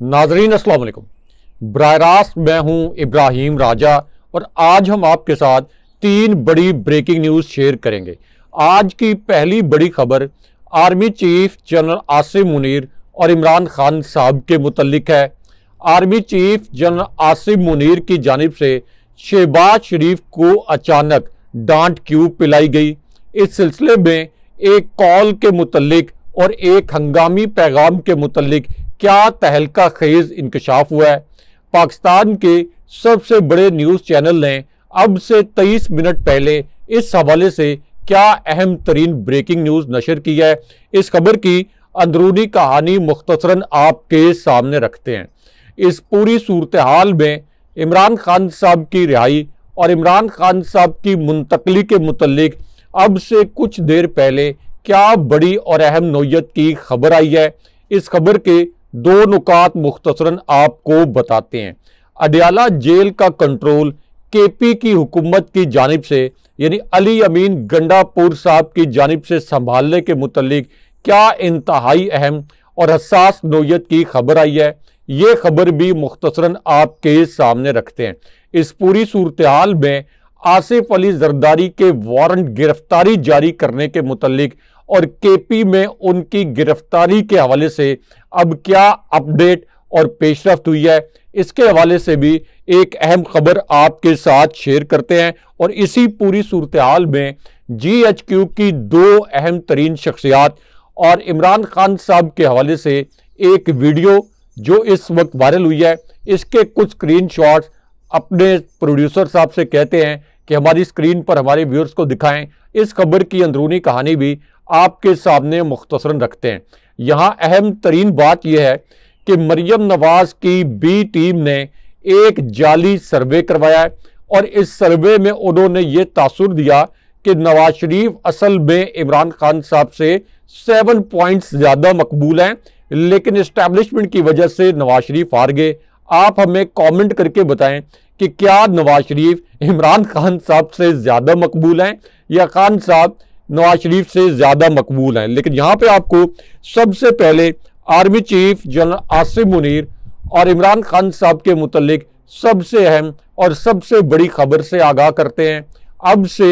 नाजरीन अस्सलाम वालेकुम। बराह रास्त मैं हूं इब्राहिम राजा और आज हम आपके साथ तीन बड़ी ब्रेकिंग न्यूज़ शेयर करेंगे। आज की पहली बड़ी खबर army chief general Asim Munir और इमरान खान साहब के मुतल्लिक है। Army chief general Asim Munir की जानिब से शहबाज शरीफ को अचानक डांट क्यों पिलाई गई, इस सिलसिले में एक कॉल के मुतल्लिक और एक हंगामी पैगाम के मुतल्लिक क्या तहलका खेज इंकशाफ हुआ है। पाकिस्तान के सबसे बड़े न्यूज़ चैनल ने अब से 23 मिनट पहले इस हवाले से क्या अहम तरीन ब्रेकिंग न्यूज़ नशर की है। इस खबर की अंदरूनी कहानी मुख्तसरन आपके सामने रखते हैं। इस पूरी सूरत हाल में इमरान खान साहब की रिहाई और इमरान खान साहब की मुंतकली के मुतल्लिक अब से कुछ देर पहले क्या बड़ी और अहम नोयत की खबर आई है। इस खबर के दो नुकात मुख्तसरन आपको बताते हैं। अडयाला जेल का कंट्रोल केपी की हुकूमत की जानिब से यानी अली अमीन गंडापुर साहब की जानिब से संभालने के मुतल्लिक क्या इंतहाई अहम और हसास नोयत की खबर आई है, ये खबर भी मुख्तसरन आपके सामने रखते हैं। इस पूरी सूरत हाल में आसिफ अली जरदारी के वारंट गिरफ्तारी जारी करने के मुतल्लिक और केपी में उनकी गिरफ्तारी के हवाले से अब क्या अपडेट और पेशरफ्त हुई है, इसके हवाले से भी एक अहम खबर आपके साथ शेयर करते हैं। और इसी पूरी सूरत हाल में GHQ की दो अहम तरीन शख्सियात और इमरान खान साहब के हवाले से एक वीडियो जो इस वक्त वायरल हुई है, इसके कुछ स्क्रीनशॉट्स अपने प्रोड्यूसर साहब से कहते हैं कि हमारी स्क्रीन पर हमारे व्यूअर्स को दिखाएं। इस खबर की अंदरूनी कहानी भी आपके सामने मुख्तसरन रखते हैं। यहाँ अहम तरीन बात यह है कि मरियम नवाज की बी टीम ने एक जाली सर्वे करवाया है और इस सर्वे में उन्होंने ये तासुर दिया कि नवाज शरीफ असल में इमरान खान साहब से 7 पॉइंट्स ज़्यादा मकबूल हैं, लेकिन इस्टेब्लिशमेंट की वजह से नवाज शरीफ हार गए। आप हमें कमेंट करके बताएं कि क्या नवाज शरीफ इमरान खान साहब से ज़्यादा मकबूल हैं या खान साहब नवाज शरीफ से ज़्यादा मकबूल हैं। लेकिन यहाँ पे आपको सबसे पहले army chief general Asim Munir और इमरान खान साहब के मुतल्लिक सबसे अहम और सबसे बड़ी खबर से आगाह करते हैं। अब से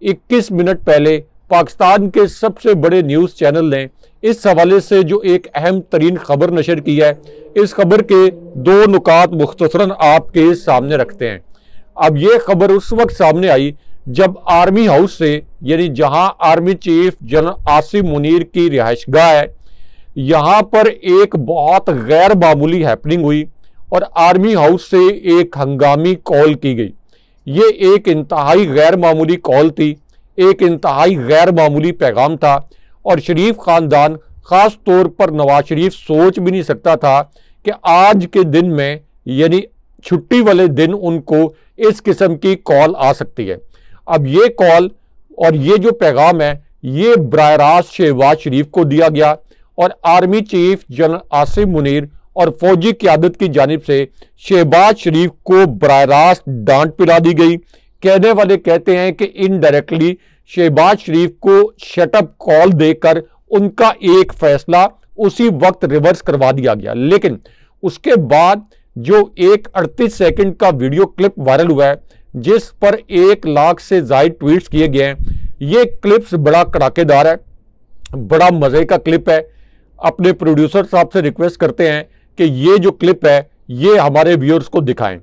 21 मिनट पहले पाकिस्तान के सबसे बड़े न्यूज़ चैनल ने इस हवाले से जो एक अहम तरीन खबर नशर की है, इस खबर के दो नुकात मुख्तसरन आपके सामने रखते हैं। अब ये खबर उस वक्त सामने आई जब आर्मी हाउस से यानी जहां army chief general Asim Munir की रिहाइशगाह है, यहाँ पर एक बहुत गैर मामूली हैपनिंग हुई और आर्मी हाउस से एक हंगामी कॉल की गई। ये एक इंतहाई गैर मामूली कॉल थी, एक इंतहाई गैर मामूली पैगाम था और शरीफ ख़ानदान ख़ास तौर पर नवाज शरीफ सोच भी नहीं सकता था कि आज के दिन में यानी छुट्टी वाले दिन उनको इस किस्म की कॉल आ सकती है। अब ये कॉल और ये जो पैगाम है ये बराह रास्त शहबाज शरीफ को दिया गया और army chief general Asim Munir और फौजी क़यादत की जानिब से शहबाज शरीफ को बराह रास्त डांट पिला दी गई। कहने वाले कहते हैं कि इनडायरेक्टली शहबाज शरीफ को शटअप कॉल देकर उनका एक फैसला उसी वक्त रिवर्स करवा दिया गया। लेकिन उसके बाद जो एक 38 सेकंड का वीडियो क्लिप वायरल हुआ है जिस पर 1 लाख से ज़ायद ट्वीट्स किए गए हैं, ये क्लिप्स बड़ा कड़ाकेदार है, बड़ा मज़े का क्लिप है। अपने प्रोड्यूसर साहब से रिक्वेस्ट करते हैं कि ये जो क्लिप है ये हमारे व्यूअर्स को दिखाएं,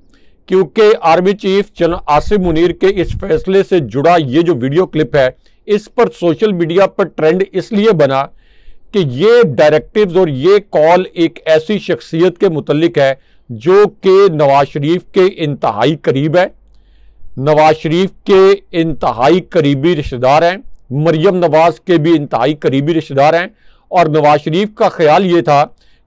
क्योंकि army chief general Asim Munir के इस फैसले से जुड़ा ये जो वीडियो क्लिप है इस पर सोशल मीडिया पर ट्रेंड इसलिए बना कि ये डायरेक्टिव्स और ये कॉल एक ऐसी शख्सियत के मुतल्लिक है जो कि नवाज शरीफ के इंतहाई करीब है, नवाज शरीफ के इंतहाई करीबी रिश्तेदार हैं, मरियम नवाज के भी इंतहाई करीबी रिश्तेदार हैं। और नवाज शरीफ का ख्याल ये था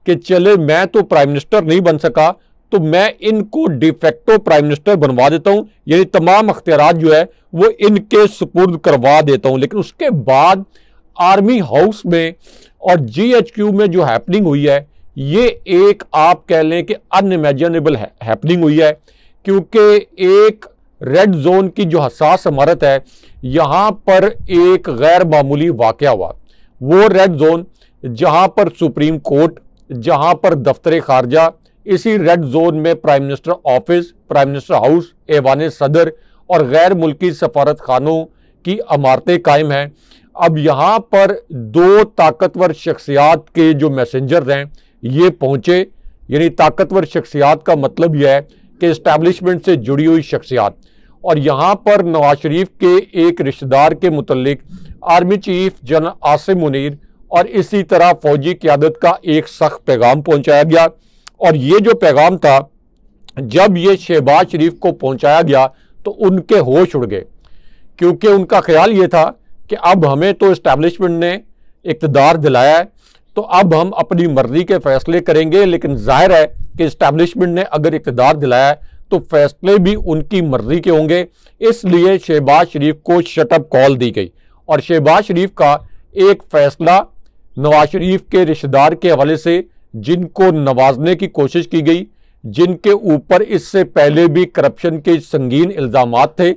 कि चले मैं तो प्राइम मिनिस्टर नहीं बन सका तो मैं इनको डिफेक्टो प्राइम मिनिस्टर बनवा देता हूं, यानी तमाम अख्तियारात जो है वो इनके सुपुर्द करवा देता हूं। लेकिन उसके बाद आर्मी हाउस में और GHQ में जो हैपनिंग हुई है ये एक आप कह लें कि अनइमेजिनेबल हैपनिंग हुई है, क्योंकि एक रेड जोन की जो हसास इमारत है यहाँ पर एक गैर मामूली वाकया हुआ। वो रेड जोन जहाँ पर सुप्रीम कोर्ट, जहां पर दफ्तर खारजा, इसी रेड जोन में prime minister office, prime minister house, Aiwan Sadr और गैर मुल्की सफारत खानों की इमारतें कायम हैं। अब यहाँ पर दो ताकतवर शख्सियात के जो मैसेंजर हैं ये पहुँचे, यानी ताकतवर शख्सियात का मतलब यह है कि इस्टेब्लिशमेंट से जुड़ी हुई शख्सियात। और यहाँ पर नवाज शरीफ के एक रिश्तेदार के मुतल्लिक army chief general Asim Munir और इसी तरह फौजी क़यादत का एक सख्त पैगाम पहुँचाया गया। और ये जो पैगाम था, जब ये शहबाज शरीफ को पहुँचाया गया तो उनके होश उड़ गए, क्योंकि उनका ख्याल ये था कि अब हमें तो इस्टेब्लिशमेंट ने इक़्तिदार दिलाया है तो अब हम अपनी मर्जी के फैसले करेंगे। लेकिन जाहिर है कि इस्टेब्लिशमेंट ने अगर इक़्तिदार दिलाया है तो फैसले भी उनकी मर्जी के होंगे। इसलिए शहबाज शरीफ को शटअप कॉल दी गई और शहबाज शरीफ का एक फैसला नवाज शरीफ के रिश्तेदार के हवाले से, जिनको नवाजने की कोशिश की गई, जिनके ऊपर इससे पहले भी करप्शन के संगीन इल्ज़ामात थे,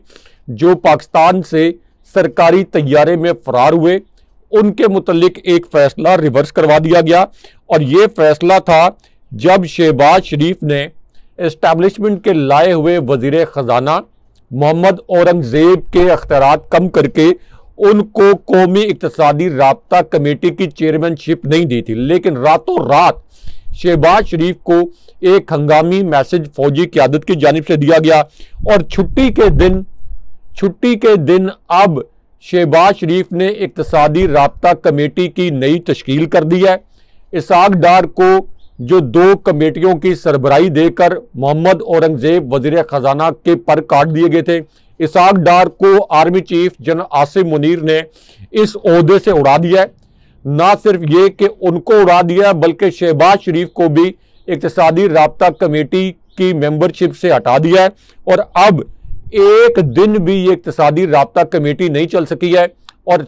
जो पाकिस्तान से सरकारी तैयारे में फरार हुए, उनके मुतल्लिक एक फैसला रिवर्स करवा दिया गया। और ये फैसला था जब शहबाज शरीफ ने एस्टैब्लिशमेंट के लाए हुए वजीर ख़जाना मोहम्मद औरंगज़ेब के अख्तियारात कम करके उनको कौमी इक़्तिसादी राब्ता कमेटी की चेयरमैनशिप नहीं दी थी, लेकिन रातों रात शहबाज शरीफ को एक हंगामी मैसेज फौजी क़यादत की जानिब से दिया गया। और छुट्टी के दिन अब शहबाज शरीफ ने इक़्तिसादी राब्ता कमेटी की नई तश्कील कर दी है। इसाक डार को जो दो कमेटियों की सरबराही देकर मोहम्मद औरंगज़ेब वज़ीर ख़जाना के पर काट दिए गए थे, इसाक डार को army chief general Asim Munir ने इस ओहदे से उड़ा दिया है। ना सिर्फ ये कि उनको उड़ा दिया, बल्कि शहबाज शरीफ को भी इक़्तिसादी राब्ता कमेटी की मेंबरशिप से हटा दिया है। और अब एक दिन भी ये इक़्तिसादी राब्ता कमेटी नहीं चल सकी है और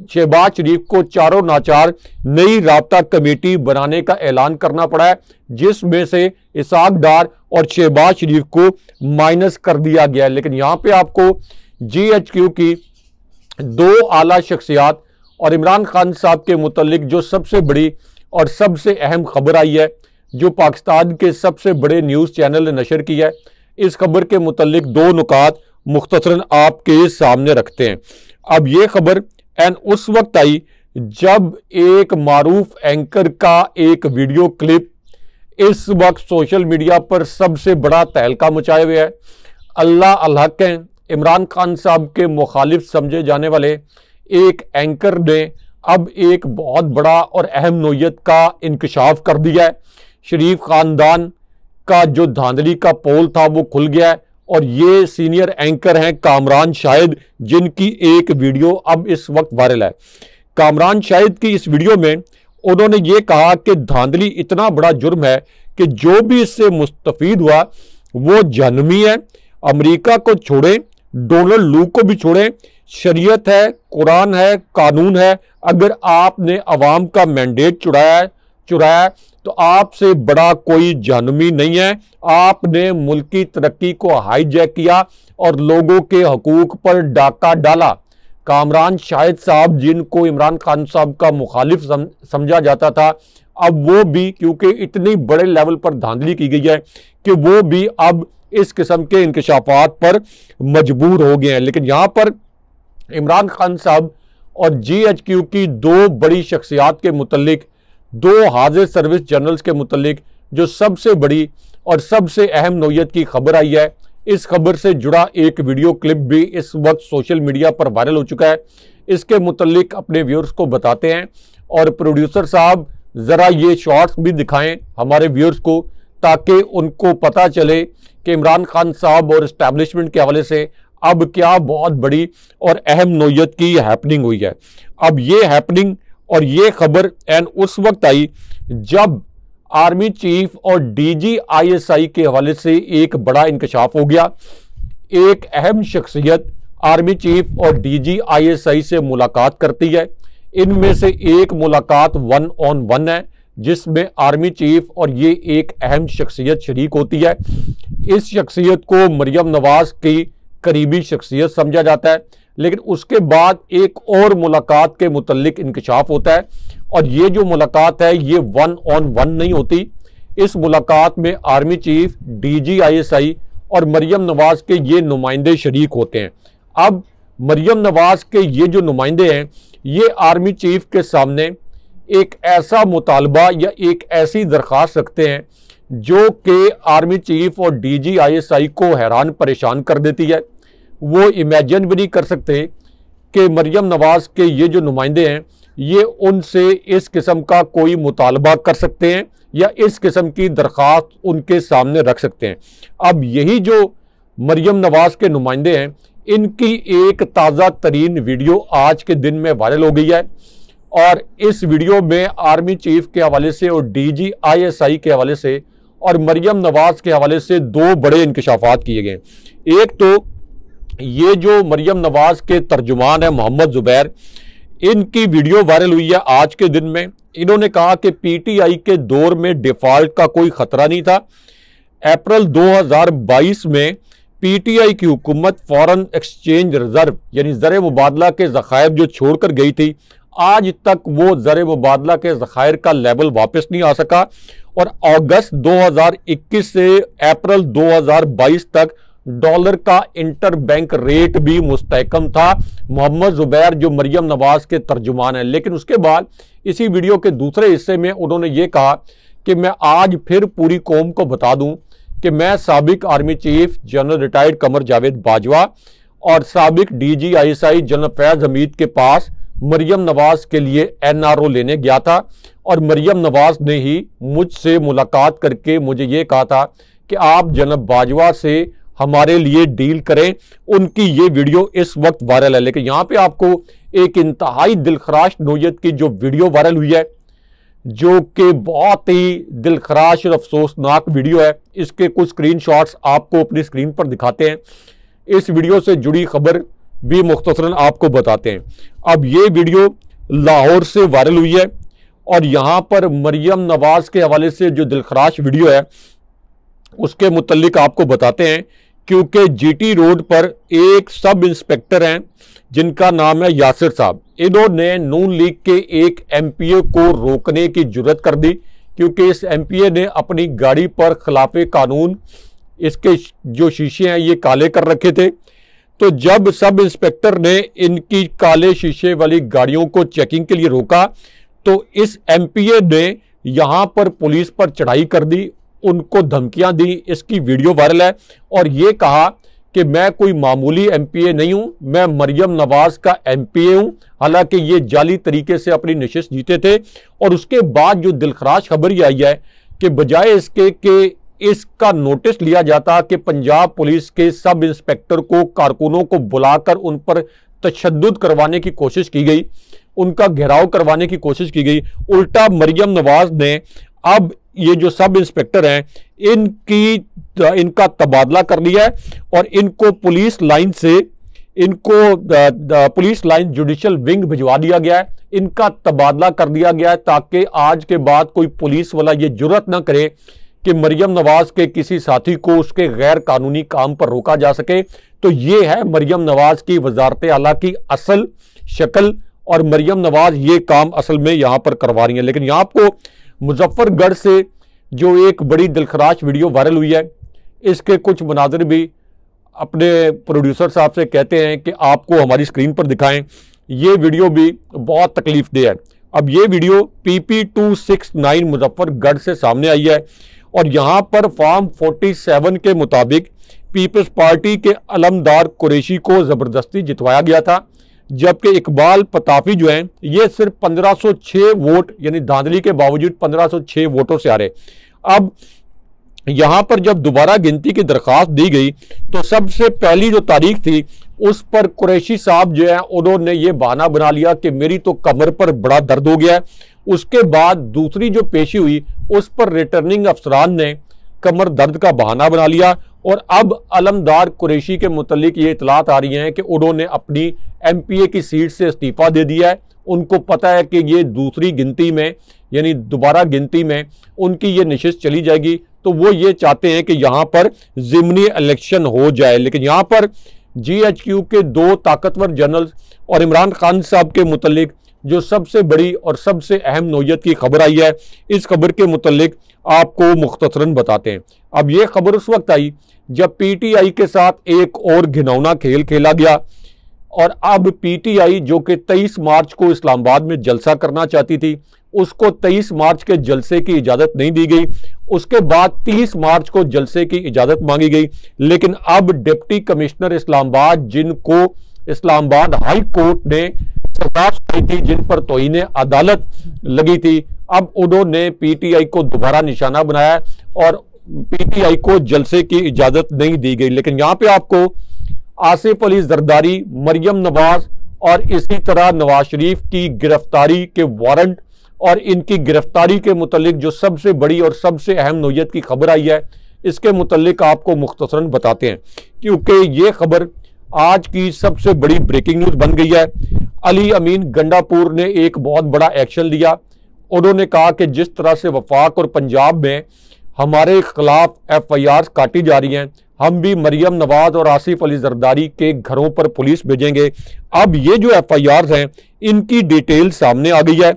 शहबाज शरीफ को चारों नाचार नई राब्ता कमेटी बनाने का ऐलान करना पड़ा है, जिसमें से इसाक डार और शहबाज शरीफ को माइनस कर दिया गया है। लेकिन यहाँ पे आपको GHQ की दो आला शख्सियात और इमरान खान साहब के मुतल्लिक जो सबसे बड़ी और सबसे अहम खबर आई है, जो पाकिस्तान के सबसे बड़े न्यूज़ चैनल ने नशर की है, इस खबर के मुतल्लिक दो नुकात मुख्तसरन आपके सामने रखते हैं। अब ये खबर उस वक्त आई जब एक मारूफ एंकर का एक वीडियो क्लिप इस वक्त सोशल मीडिया पर सबसे बड़ा तहलका मचाए हुए है। अल्लाह अलहक है, इमरान खान साहब के मुखालिफ समझे जाने वाले एक एंकर ने अब एक बहुत बड़ा और अहम नोयत का इंकशाफ कर दिया है। शरीफ खानदान का जो धांधली का पोल था वो खुल गया है और ये सीनियर एंकर हैं कामरान शाहिद, जिनकी एक वीडियो अब इस वक्त वायरल है। कामरान शाहिद की इस वीडियो में उन्होंने ये कहा कि धांधली इतना बड़ा जुर्म है कि जो भी इससे मुस्तफीद हुआ वो जहन्नमी है। अमेरिका को छोड़ें, डोनाल्ड लू को भी छोड़ें, शरीयत है, कुरान है, कानून है, अगर आपने अवाम का मैंडेट चुराया तो आपसे बड़ा कोई जहन्नमी नहीं है। आपने मुल्क की तरक्की को हाईजैक किया और लोगों के हकूक पर डाका डाला। कामरान शाहिद साहब, जिनको इमरान खान साहब का मुखालिफ समझा जाता था, अब वो भी, क्योंकि इतनी बड़े लेवल पर धांधली की गई है कि वो भी अब इस किस्म के इंकशाफात पर मजबूर हो गए हैं। लेकिन यहाँ पर इमरान खान साहब और GHQ की दो बड़ी शख्सियात के मुतल्लिक, दो हाजिर सर्विस जनरल्स के मुतल्लिक जो सबसे बड़ी और सबसे अहम नोयत की खबर आई है, इस खबर से जुड़ा एक वीडियो क्लिप भी इस वक्त सोशल मीडिया पर वायरल हो चुका है। इसके मुतल्लिक अपने व्यूअर्स को बताते हैं और प्रोड्यूसर साहब ज़रा ये शॉर्ट्स भी दिखाएं हमारे व्यूअर्स को, ताकि उनको पता चले कि इमरान खान साहब और इस्टेब्लिशमेंट के हवाले से अब क्या बहुत बड़ी और अहम नोयत की हैपनिंग हुई है। अब ये हैपनिंग और ये खबर उस वक्त आई जब आर्मी चीफ और DG ISI के हवाले से एक बड़ा इंकशाफ हो गया। एक अहम शख्सियत आर्मी चीफ और DG ISI से मुलाकात करती है। इनमें से एक मुलाकात 1-on-1 है, जिसमें आर्मी चीफ और ये एक अहम शख्सियत शरीक होती है। इस शख्सियत को मरियम नवाज की करीबी शख्सियत समझा जाता है, लेकिन उसके बाद एक और मुलाकात के मुतल्लिक इंकशाफ होता है, और ये जो मुलाकात है ये 1-on-1 नहीं होती। इस मुलाकात में आर्मी चीफ, डीजी ISI और मरियम नवाज के ये नुमाइंदे शरीक होते हैं। अब मरियम नवाज के ये जो नुमाइंदे हैं ये आर्मी चीफ के सामने एक ऐसा मुतालबा या एक ऐसी दरख्वास्त रखते हैं जो कि आर्मी चीफ और डीजी ISI को हैरान परेशान कर देती है। वो इमेजिन भी नहीं कर सकते कि मरियम नवाज के ये जो नुमाइंदे हैं ये उनसे इस किस्म का कोई मुतालबा कर सकते हैं या इस किस्म की दरख्वास्त उनके सामने रख सकते हैं। अब यही जो मरियम नवाज के नुमाइंदे हैं इनकी एक ताज़ा तरीन वीडियो आज के दिन में वायरल हो गई है, और इस वीडियो में आर्मी चीफ के हवाले से और डीजी ISI के हवाले से और मरियम नवाज के हवाले से दो बड़े इंकशाफात किए गए। एक तो ये जो मरियम नवाज के तर्जुमान है मोहम्मद जुबैर, इनकी वीडियो वायरल हुई है आज के दिन में। इन्होंने कहा कि PTI के दौर में डिफॉल्ट का कोई खतरा नहीं था। अप्रैल 2022 में PTI की हुकूमत फॉरेन एक्सचेंज रिजर्व यानी ज़र मुबादला के ज़खायर जो छोड़कर गई थी, आज तक वो ज़र मुबादला के ज़खायर का लेवल वापस नहीं आ सका, और अगस्त 2021 से अप्रैल 2022 तक डॉलर का इंटर बैंक रेट भी मुस्तहकम था। मोहम्मद जुबैर जो मरियम नवाज के तर्जुमान हैं, लेकिन उसके बाद इसी वीडियो के दूसरे हिस्से में उन्होंने ये कहा कि मैं आज फिर पूरी कौम को बता दूं कि मैं साबिक army chief general retired Qamar Javed Bajwa और साबिक DG ISI general Faiz Hamid के पास मरियम नवाज के लिए NRO लेने गया था, और मरियम नवाज ने ही मुझसे मुलाकात करके मुझे ये कहा था कि आप जनरल बाजवा से हमारे लिए डील करें। उनकी ये वीडियो इस वक्त वायरल है। लेकिन यहाँ पे आपको एक इंतहाई दिलखराश नोयत की जो वीडियो वायरल हुई है, जो कि बहुत ही दिलखराश और अफसोसनाक वीडियो है, इसके कुछ स्क्रीनशॉट्स आपको अपनी स्क्रीन पर दिखाते हैं। इस वीडियो से जुड़ी खबर भी मुख्तसरन आपको बताते हैं। अब ये वीडियो लाहौर से वायरल हुई है, और यहाँ पर मरियम नवाज के हवाले से जो दिलखराश वीडियो है उसके मुतल्लिक आपको बताते हैं, क्योंकि GT रोड पर एक सब इंस्पेक्टर हैं जिनका नाम है यासिर साहब। इन्होंने नून लीग के एक MPA को रोकने की जुर्रत कर दी, क्योंकि इस MPA ने अपनी गाड़ी पर खिलाफे कानून इसके जो शीशे हैं ये काले कर रखे थे। तो जब सब इंस्पेक्टर ने इनकी काले शीशे वाली गाड़ियों को चेकिंग के लिए रोका, तो इस MPA ने यहाँ पर पुलिस पर चढ़ाई कर दी, उनको धमकियां दी। इसकी वीडियो वायरल है, और ये कहा कि मैं कोई मामूली MPA नहीं हूं, मैं मरियम नवाज का MPA हूं। हालांकि ये जाली तरीके से अपनी नशिस्त जीते थे। और उसके बाद जो दिलखराश खबर ये आई है कि बजाय इसके कि इसका नोटिस लिया जाता कि पंजाब पुलिस के सब इंस्पेक्टर को कारकुनों को बुलाकर उन पर तशद्दुद करवाने की कोशिश की गई, उनका घेराव करवाने की कोशिश की गई, उल्टा मरियम नवाज ने अब ये जो सब इंस्पेक्टर हैं इनका तबादला कर लिया है, और इनको पुलिस लाइन से पुलिस लाइन जुडिशल विंग भिजवा दिया गया है। इनका तबादला कर दिया गया है ताकि आज के बाद कोई पुलिस वाला ये जुर्रत ना करे कि मरियम नवाज के किसी साथी को उसके गैर कानूनी काम पर रोका जा सके। तो ये है मरियम नवाज की वजारत आला की असल शक्ल, और मरियम नवाज ये काम असल में यहां पर करवा रही है। लेकिन यहां आपको मुजफ्फरगढ़ से जो एक बड़ी दिलखराश वीडियो वायरल हुई है, इसके कुछ मनाज़िर भी अपने प्रोड्यूसर साहब से कहते हैं कि आपको हमारी स्क्रीन पर दिखाएं। ये वीडियो भी बहुत तकलीफ दे है। अब ये वीडियो PP 269 मुजफ्फरगढ़ से सामने आई है, और यहाँ पर फॉर्म 47 के मुताबिक पीपल्स पार्टी के अलमदार कुरैशी को ज़बरदस्ती जितवाया गया था, जबकि इकबाल पताफी जो हैं ये सिर्फ 1506 वोट यानी धांधली के बावजूद 1506 वोटों से आ रहे। अब यहाँ पर जब दोबारा गिनती की दरख्वास्त दी गई तो सबसे पहली जो तारीख थी उस पर कुरैशी साहब जो है उन्होंने ये बहाना बना लिया कि मेरी तो कमर पर बड़ा दर्द हो गया है। उसके बाद दूसरी जो पेशी हुई उस पर रिटर्निंग अफसरान ने कमर दर्द का बहाना बना लिया, और अब अलमदार कुरैशी के मुतल्लिक ये इतलात आ रही हैं कि उन्होंने अपनी MPA की सीट से इस्तीफा दे दिया है। उनको पता है कि ये दूसरी गिनती में यानी दोबारा गिनती में उनकी ये नशिस्त चली जाएगी, तो वो ये चाहते हैं कि यहाँ पर ज़िमनी इलेक्शन हो जाए। लेकिन यहाँ पर GHQ के 2 ताकतवर जनरल और इमरान खान साहब के मुतल्लिक जो सबसे बड़ी और सबसे अहम नौयत की खबर आई है, इस खबर के मुतल्लिक आपको मुख्तसरन बताते हैं। अब ये खबर उस वक्त आई जब PTI के साथ एक और घिनौना खेल खेला गया और अब PTI जो कि 23 मार्च को इस्लामाबाद में जलसा करना चाहती थी, उसको 23 मार्च के जलसे की इजाज़त नहीं दी गई। उसके बाद 30 मार्च को जलसे की इजाज़त मांगी गई, लेकिन अब डिप्टी कमिश्नर इस्लामाबाद, जिनको इस्लामाबाद हाई कोर्ट ने सजा सुनाई थी, जिन पर तौहीन अदालत लगी थी, अब उन्होंने PTI को दोबारा निशाना बनाया और PTI को जलसे की इजाज़त नहीं दी गई। लेकिन यहाँ पे आपको आसिफ अली जरदारी, मरियम नवाज और इसी तरह नवाज शरीफ की गिरफ्तारी के वारंट और इनकी गिरफ्तारी के मुतल्लिक जो सबसे बड़ी और सबसे अहम नौयत की खबर आई है, इसके मुतल्लिक आपको मुख्तसरन बताते हैं, क्योंकि ये खबर आज की सबसे बड़ी ब्रेकिंग न्यूज़ बन गई है। अली अमीन गंडापुर ने एक बहुत बड़ा एक्शन लिया। उन्होंने कहा कि जिस तरह से वफाक और पंजाब में हमारे खिलाफ FIRs काटी जा रही हैं, हम भी मरियम नवाज और आसिफ अली जरदारी के घरों पर पुलिस भेजेंगे। अब ये जो FIRs हैं, इनकी डिटेल सामने आ गई है,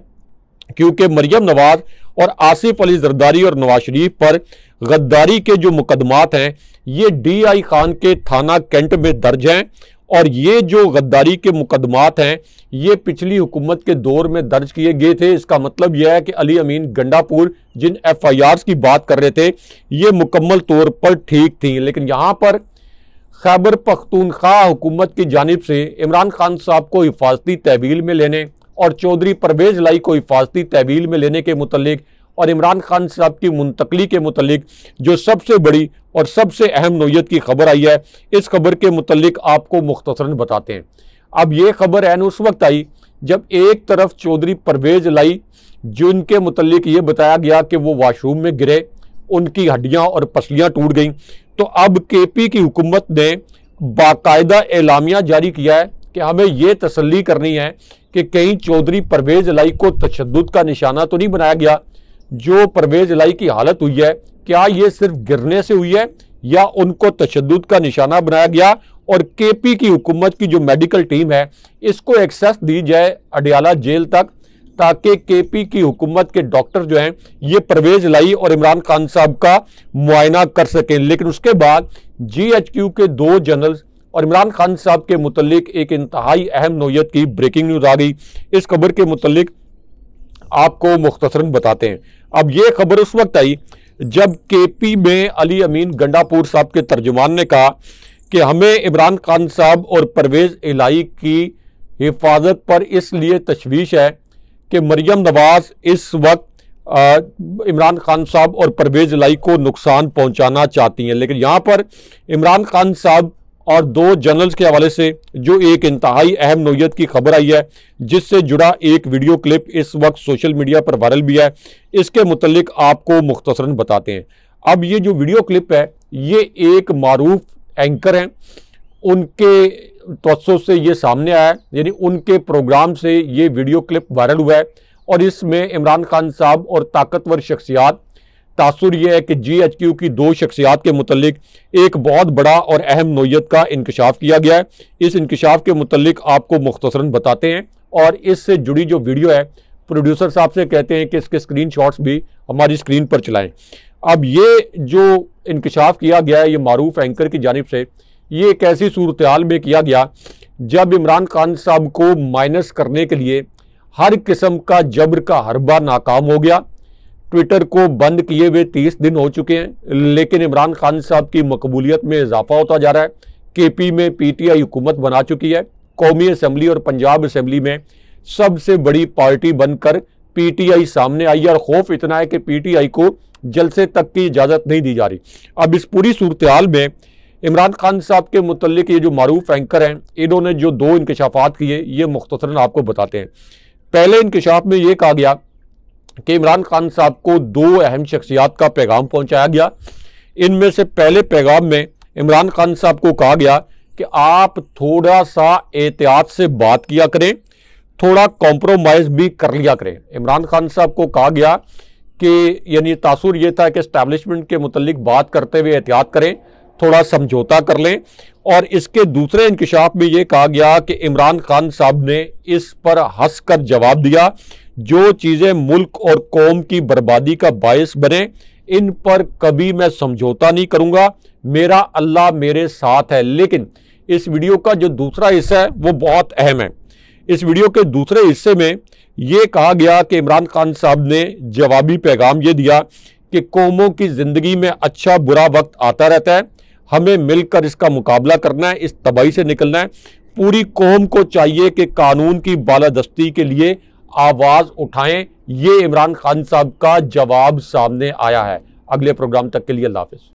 क्योंकि मरियम नवाज और आसिफ अली जरदारी और नवाज शरीफ पर गद्दारी के जो मुकदमात हैं, ये DI खान के थाना कैंट में दर्ज हैं और ये जो गद्दारी के मुकदमात हैं, ये पिछली हुकूमत के दौर में दर्ज किए गए थे। इसका मतलब यह है कि अली अमीन गंडापुर जिन FIRs की बात कर रहे थे, ये मुकम्मल तौर पर ठीक थी। लेकिन यहाँ पर खैबर पख्तूनख्वा हुकूमत की जानिब से इमरान खान साहब को हिफाजती तहवील में लेने और चौधरी परवेज लाई को हिफाजती तहवील में लेने के मुतल्लिक और इमरान खान साहब की मुंतकली के मुतल्लिक जो सबसे बड़ी और सबसे अहम नौयत की खबर आई है, इस खबर के मुतल्लिक आपको मुख्तसरन बताते हैं। अब ये खबर ऐन उस वक्त आई जब एक तरफ चौधरी परवेज लाई, जिनके मुतल्लिक ये बताया गया कि वो वाशरूम में गिरे, उनकी हड्डियां और पसलियां टूट गईं, तो अब KP की हुकूमत ने बाकायदा एलामिया जारी किया है कि हमें ये तसल्ली करनी है कि कहीं चौधरी परवेज लाई को तशद्दुद का निशाना तो नहीं बनाया गया। जो परवेज लाई की हालत हुई है, क्या ये सिर्फ गिरने से हुई है या उनको तशद्दुद का निशाना बनाया गया और KP की हुकूमत की जो मेडिकल टीम है, इसको एक्सेस दी जाए अडियाला जेल तक, ताकि KP की हुकूमत के डॉक्टर जो हैं, ये परवेज लाई और इमरान खान साहब का मुआयना कर सकें। लेकिन उसके बाद GHQ के 2 जनरल्स और इमरान खान साहब के मुतल्लिक एक इंतहाई अहम नौयत की ब्रेकिंग न्यूज़ आ गई। इस खबर के मुतल्लिक आपको मुख्तसरन बताते हैं। अब ये खबर उस वक्त आई जब KP में अली अमीन गंडापुर साहब के तर्जुमान ने कहा कि हमें इमरान खान साहब और परवेज इलाही की हिफाजत पर इसलिए तशवीश है कि मरियम नवाज इस वक्त इमरान खान साहब और परवेज इलाही को नुकसान पहुंचाना चाहती हैं। लेकिन यहाँ पर इमरान खान साहब और 2 जनरल्स के हवाले से जो एक इंतहाई अहम नौयत की खबर आई है, जिससे जुड़ा एक वीडियो क्लिप इस वक्त सोशल मीडिया पर वायरल भी है, इसके मुतल्लिक आपको मुख्तसरन बताते हैं। अब ये जो वीडियो क्लिप है, ये एक मारूफ एंकर हैं, उनके तवज्जुह से ये सामने आया, यानी उनके प्रोग्राम से ये वीडियो क्लिप वायरल हुआ है और इसमें इमरान खान साहब और ताकतवर शख्सियात, तासुर यह है कि GHQ की 2 शख्सियात के मुतल्लिक एक बहुत बड़ा और अहम नौयत का इंकशाफ किया गया है। इस इंकशाफ के मुतल्लिक आपको मुख्तसरन बताते हैं और इससे जुड़ी जो वीडियो है, प्रोड्यूसर साहब से कहते हैं कि इसके स्क्रीनशॉट्स भी हमारी स्क्रीन पर चलाएं। अब ये जो इंकशाफ किया गया है, ये मारूफ एंकर की जानिब से, ये एक ऐसी सूरत हाल में किया गया जब इमरान खान साहब को माइनस करने के लिए हर किस्म का जबर का हरबा नाकाम हो गया। ट्विटर को बंद किए हुए 30 दिन हो चुके हैं, लेकिन इमरान खान साहब की मकबूलियत में इजाफा होता जा रहा है। KP में PTI हुकूमत बना चुकी है। कौमी असम्बली और पंजाब असम्बली में सबसे बड़ी पार्टी बनकर PTI सामने आई है और खौफ इतना है कि PTI को जलसे तक की इजाज़त नहीं दी जा रही। अब इस पूरी सूरत हाल में इमरान खान साहब के मुतल्लिक ये जो मारूफ एंकर हैं, इन्होंने जो 2 इंकशाफात किए, ये मुख्तसरन आपको बताते हैं। पहले इंकशाफ में ये कहा गया कि इमरान खान साहब को 2 अहम शख्सियात का पैगाम पहुंचाया गया। इनमें से पहले पैगाम में इमरान खान साहब को कहा गया कि आप थोड़ा सा एहतियात से बात किया करें, थोड़ा कॉम्प्रोमाइज़ भी कर लिया करें। इमरान खान साहब को कहा गया कि यानी तासुर ये था कि एस्टैब्लिशमेंट के मुतल्लिक बात करते हुए एहतियात करें, थोड़ा समझौता कर लें। और इसके दूसरे इंकशाफ में ये कहा गया कि इमरान खान साहब ने इस पर हंसकर जवाब दिया, जो चीज़ें मुल्क और कौम की बर्बादी का बायस बने इन पर कभी मैं समझौता नहीं करूंगा, मेरा अल्लाह मेरे साथ है। लेकिन इस वीडियो का जो दूसरा हिस्सा है वो बहुत अहम है। इस वीडियो के दूसरे हिस्से में यह कहा गया कि इमरान खान साहब ने जवाबी पैगाम ये दिया कि कौमों की जिंदगी में अच्छा बुरा वक्त आता रहता है, हमें मिलकर इसका मुकाबला करना है, इस तबाही से निकलना है। पूरी कौम को चाहिए कि कानून की बालादस्ती के लिए आवाज उठाएं। ये इमरान खान साहब का जवाब सामने आया है। अगले प्रोग्राम तक के लिए अल्लाह हाफिज।